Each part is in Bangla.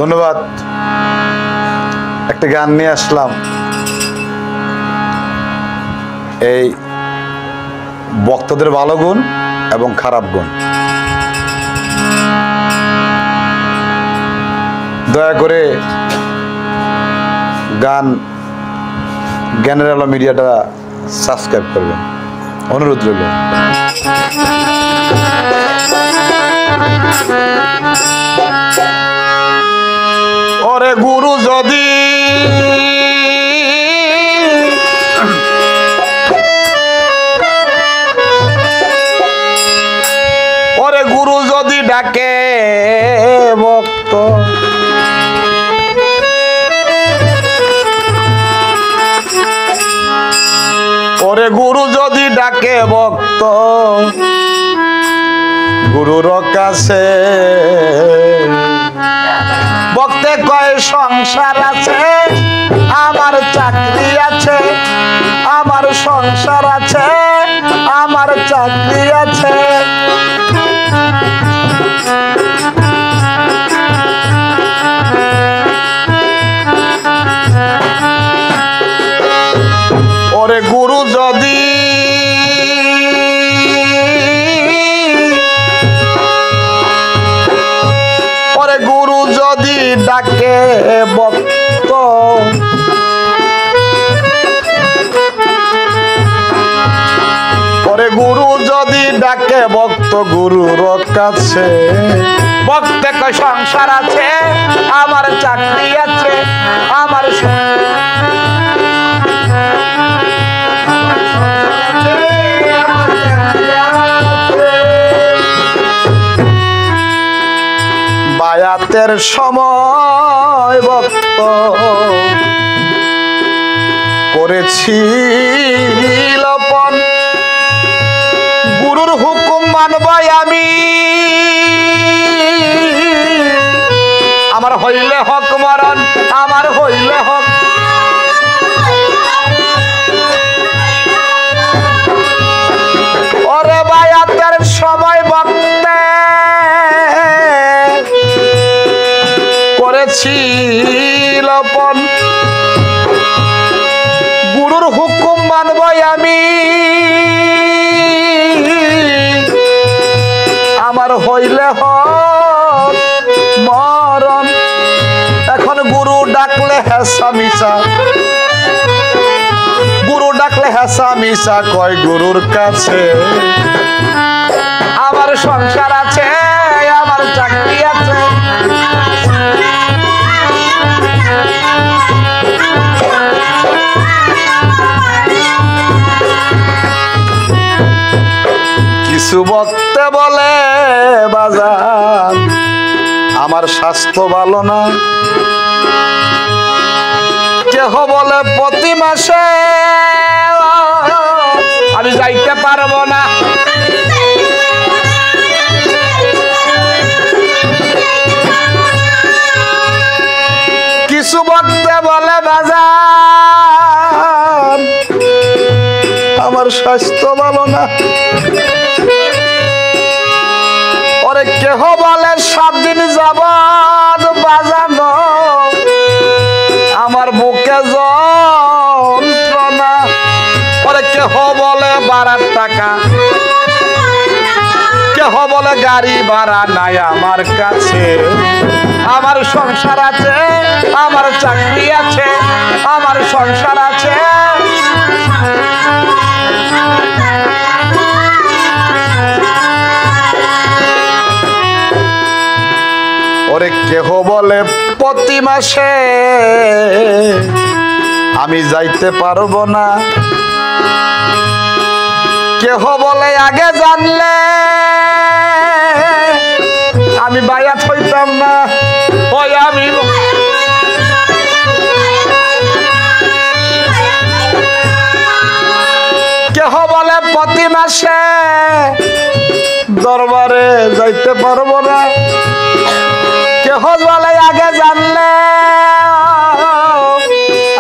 ধন্যবাদ। একটা গান নিয়ে আসলাম, এই বক্তাদের ভালো গুণ এবং খারাপ গুণ। দয়া করে গান জ্ঞানের আলো মিডিয়াটা সাবস্ক্রাইব করবেন, অনুরোধ রইল। ওরে গুরু যদি ডাকে ভক্ত, ওরে গুরু যদি ডাকে ভক্ত, গুরুর কাছে ভক্তে কয় সংসার আছে, আমার চাকরি আছে, আমার সংসার আছে, আমার চাকরি আছে। ওরে গুরু যদি ডাকে ভক্ত, ওরে গুরু যদি ডাকে ভক্ত গুরুর কাছে, ভক্তে কয় সংসার আছে, আমার চাকরি আছে, আমার বায়াতের সময় ভক্ত করেছি লপন, গুরুর হুকুম মানবাই আমি, আমার হইলে হক মরণ, আমার হইলে হক। ওরে বায়াতের সময় ভক্তে করেছি লপন, গুরুর হুকুম মানবই আমি, আমার হইলে হক মরণ। এখন গুরু ডাকলে হেসা মিশা, গুরু ডাকলে হেসা মিশা কয় গুরুর কাছে, আমার সংসার আছে, আমার চাকরি আছে। কিছু বক্তে বলে বাজার আমার স্বাস্থ্য ভালো না, কেহ বলে প্রতি মাসে আমি যাইতে পারবো না, কিছু বক্তে বলে বাজার আমার স্বাস্থ্য ভালো না, ওরে কেহ বলে 7 দিন যাবত বাজানো আমার বুকে যন্ত্রণা, ওরে কেহ বলে ভাড়ার টাকা, কেহ বলে গাড়ি ভাড়া নাই আমার কাছে, আমার সংসার আছে, আমার চাকরি আছে, আমার সংসার আছে। ওরে কেহ বলে প্রতি মাসে আমি যাইতে পারবো না, কেহ বলে আগে জানলে আমি বায়াত হইতাম না, ওই আমি কেহ বলে প্রতি মাসে দরবারে যাইতে পারবো না, কেহ বলে আগে জানলে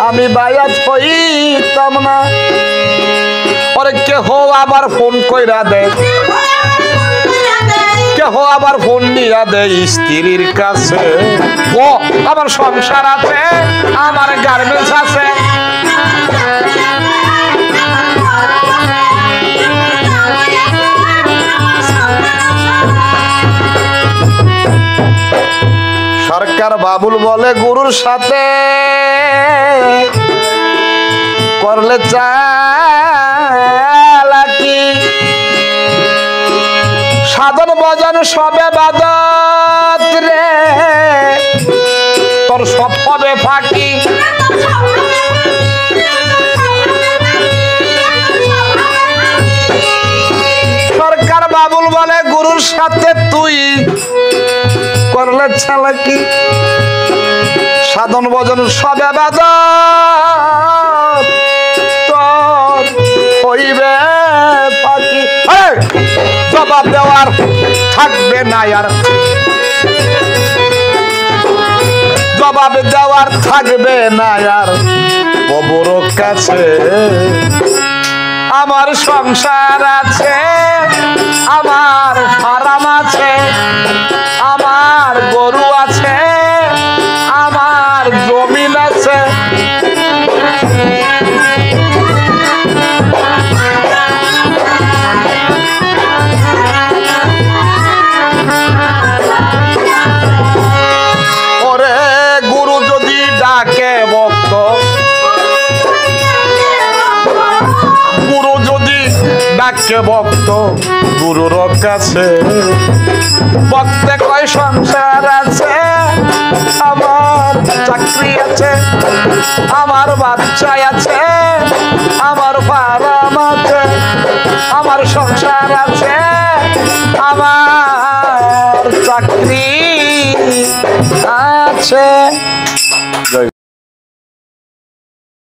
আমি বায়াত হইতাম না। ওরে কেহ আবার ফোন কইরা দেয়, কেহ দেহ আবার ফোন দিয়া দেয় স্ত্রীর কাছে, ও আমার সংসার আছে, আমার গার্মেন্টস আছে। সরকার বাবুল বলে গুরুর সাথে করলে চালাকি, সাধন ভজন সবে বাদত রে, তোর সব হবে ফাঁকি। সরকার বাবুল বলে গুরুর সাথে তুই করলে চালাকি, সাধন ভজন সবে বাদত তোর হইবে ফাঁকি। জবাব দেওয়ার থাকবে না আর, জবাব দেওয়ার থাকবে না আর কবর কাছে। আমার সংসার আছে, আমার হারাম আছে, আমার গরু আছে, আমার জমিন আছে। ওরে গুরু যদি ডাকে ভক্ত, গুরু যদি ডাকে ভক্ত গুরুর কাছে, ভক্তে কয় সংসার আছে, আমার চাকরি আছে, আমার বাচ্চা আছে, আমার ফার্ম আছে, আমার সংসার আছে, আমার চাকরি আছে।